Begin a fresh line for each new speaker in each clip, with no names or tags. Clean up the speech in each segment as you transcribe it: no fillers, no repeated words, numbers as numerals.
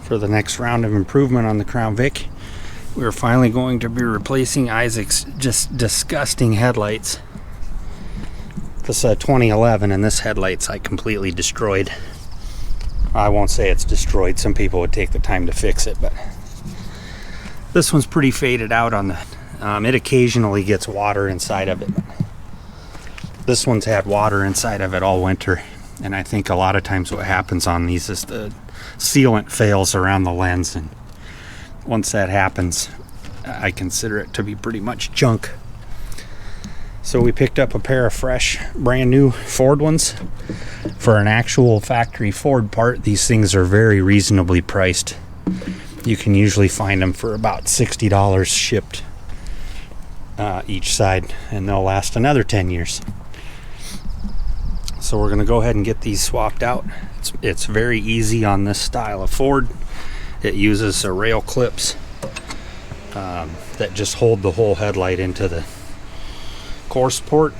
for the next round of improvement on the Crown Vic. We're finally going to be replacing Isaac's just disgusting headlights. This 2011, and this headlight's like completely destroyed. I won't say it's destroyed. Some people would take the time to fix it, but this one's pretty faded out on the. It occasionally gets water inside of it. This one's had water inside of it all winter, and I think a lot of times what happens on these is the sealant fails around the lens, and once that happens, I consider it to be pretty much junk. So we picked up a pair of fresh, brand new Ford ones for an actual factory Ford part. These things are very reasonably priced. You can usually find them for about $60 shipped each side, and they'll last another 10 years. So we're going to go ahead and get these swapped out. It's very easy on this style of Ford. It uses rail clips that just hold the whole headlight into the core support.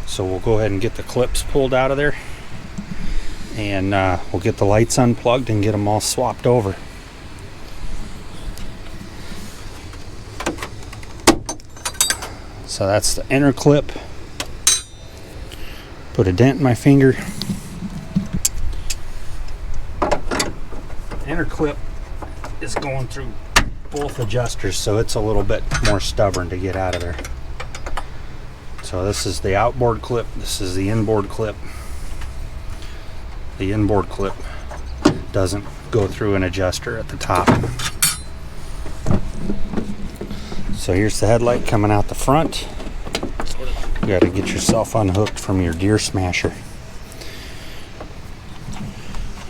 So we'll go ahead and get the clips pulled out of there, and we'll get the lights unplugged and get them all swapped over. So that's the inner clip. Put a dent in my finger. Inner clip is going through both adjusters, so it's a little bit more stubborn to get out of there. So this is the outboard clip, this is the inboard clip. The inboard clip doesn't go through an adjuster at the top. So here's the headlight coming out the front. You got to get yourself unhooked from your deer smasher.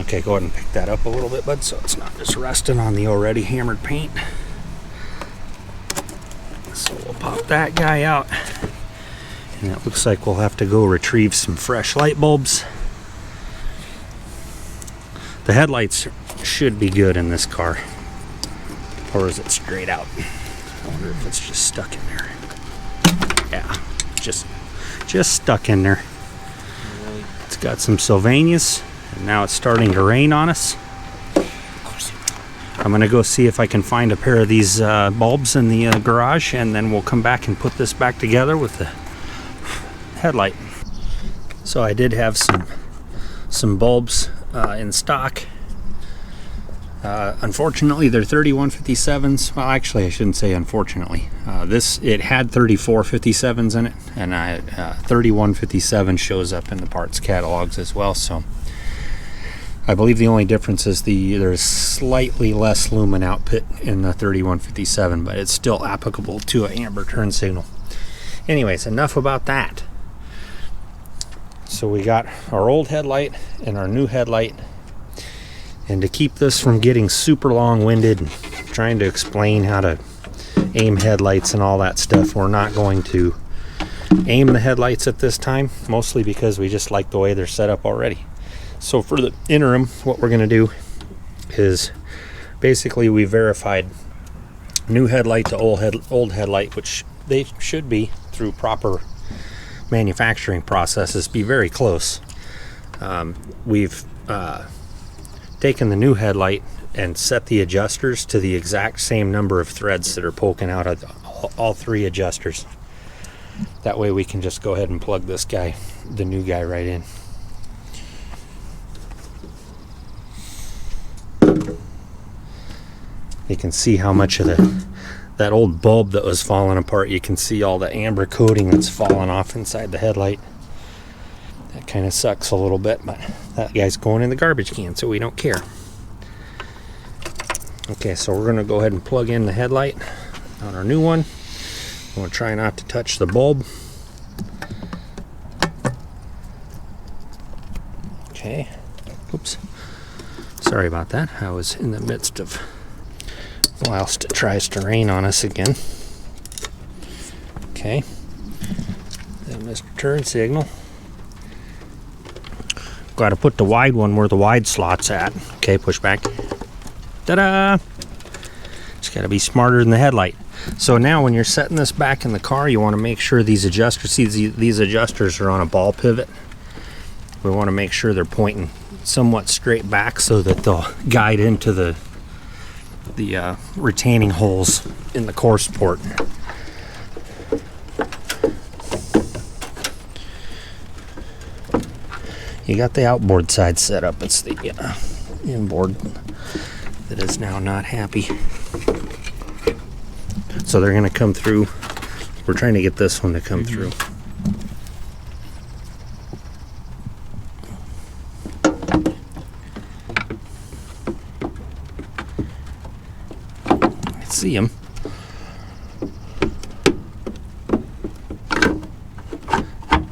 Okay, go ahead and pick that up a little bit, bud, so it's not just resting on the already hammered paint. So we'll pop that guy out. And it looks like we'll have to go retrieve some fresh light bulbs. The headlights should be good in this car. Or is it straight out? I wonder if it's just stuck in there. Yeah, just stuck in there. It's got some Sylvanias, and now it's starting to rain on us. I'm gonna go see if I can find a pair of these bulbs in the garage, and then we'll come back and put this back together with the headlight. So I did have some bulbs in stock. Unfortunately, they're 3157s. Well, actually, I shouldn't say unfortunately. It had 3457s in it, and 3157 shows up in the parts catalogs as well. So I believe the only difference is there's slightly less lumen output in the 3157, but it's still applicable to an amber turn signal. Anyways, enough about that. So we got our old headlight and our new headlight. And to keep this from getting super long-winded and trying to explain how to aim headlights and all that stuff, we're not going to aim the headlights at this time, mostly because we just like the way they're set up already. So for the interim, what we're going to do is basically we verified new headlight to old headlight, which they should be through proper manufacturing processes, be very close. We've taken the new headlight and set the adjusters to the exact same number of threads that are poking out of all three adjusters. That way we can just go ahead and plug this guy, the new guy, right in. You can see how much of that old bulb that was falling apart. You can see all the amber coating that's fallen off inside the headlight. That kind of sucks a little bit, but that guy's going in the garbage can, so we don't care. Okay, so we're going to go ahead and plug in the headlight on our new one. I'm going to try not to touch the bulb. Okay. Oops. Sorry about that. I was in the midst of whilst it tries to rain on us again. Okay. Then Mr. Turn signal. Got to put the wide one where the wide slot's at. Okay, push back. Ta-da! Just got to be smarter than the headlight. So now when you're setting this back in the car, you want to make sure these adjusters, see these adjusters are on a ball pivot. We want to make sure they're pointing somewhat straight back so that they'll guide into the retaining holes in the core support. You got the outboard side set up. It's the inboard that is now not happy. So they're going to come through. We're trying to get this one to come through. I see him.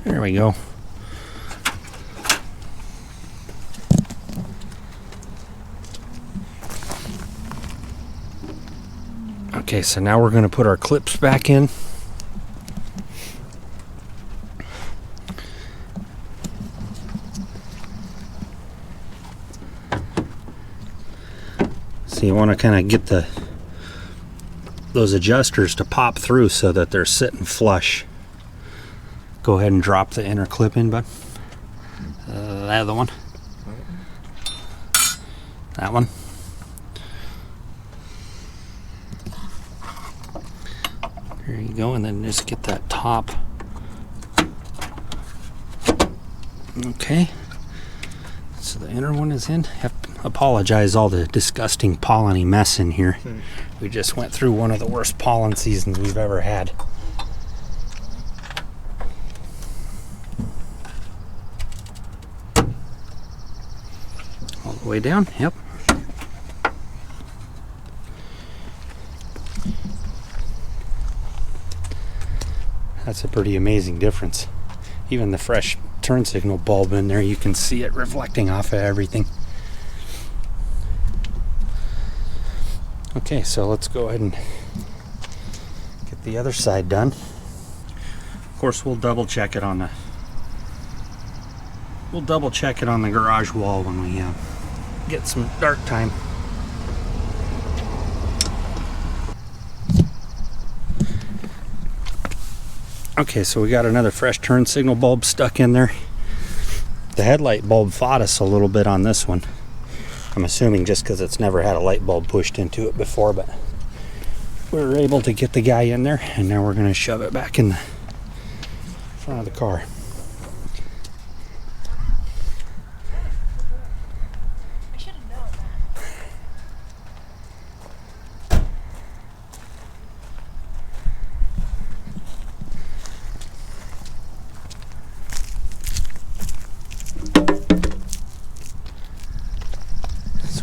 There we go. Okay, so now we're going to put our clips back in. So you want to kind of get those adjusters to pop through so that they're sitting flush. Go ahead and drop the inner clip in, bud. That other one. That one. There you go, and then just get that top. Okay. So the inner one is in. Apologize all the disgusting polleny mess in here. We just went through one of the worst pollen seasons we've ever had. All the way down, yep. That's a pretty amazing difference. Even the fresh turn signal bulb in there, you can see it reflecting off of everything. Okay, so let's go ahead and get the other side done. Of course, we'll double check it on the garage wall when we get some dark time. Okay, so we got another fresh turn signal bulb stuck in there. The headlight bulb fought us a little bit on this one. I'm assuming just because it's never had a light bulb pushed into it before, but we were able to get the guy in there, and now we're going to shove it back in the front of the car.
I should have known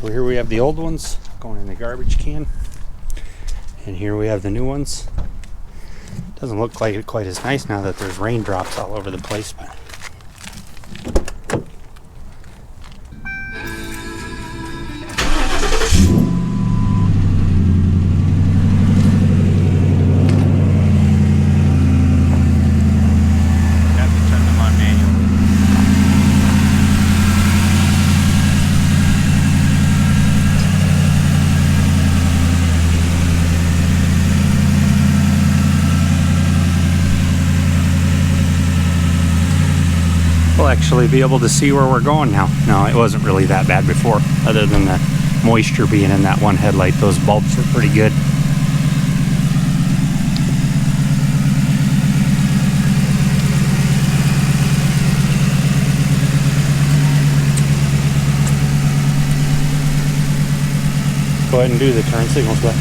So here we have the old ones going in the garbage can, and here we have the new ones. Doesn't look like it quite as nice now that there's raindrops all over the place, but we'll actually be able to see where we're going now. No, it wasn't really that bad before, other than the moisture being in that one headlight. Those bulbs were pretty good. Go ahead and do the turn signals, but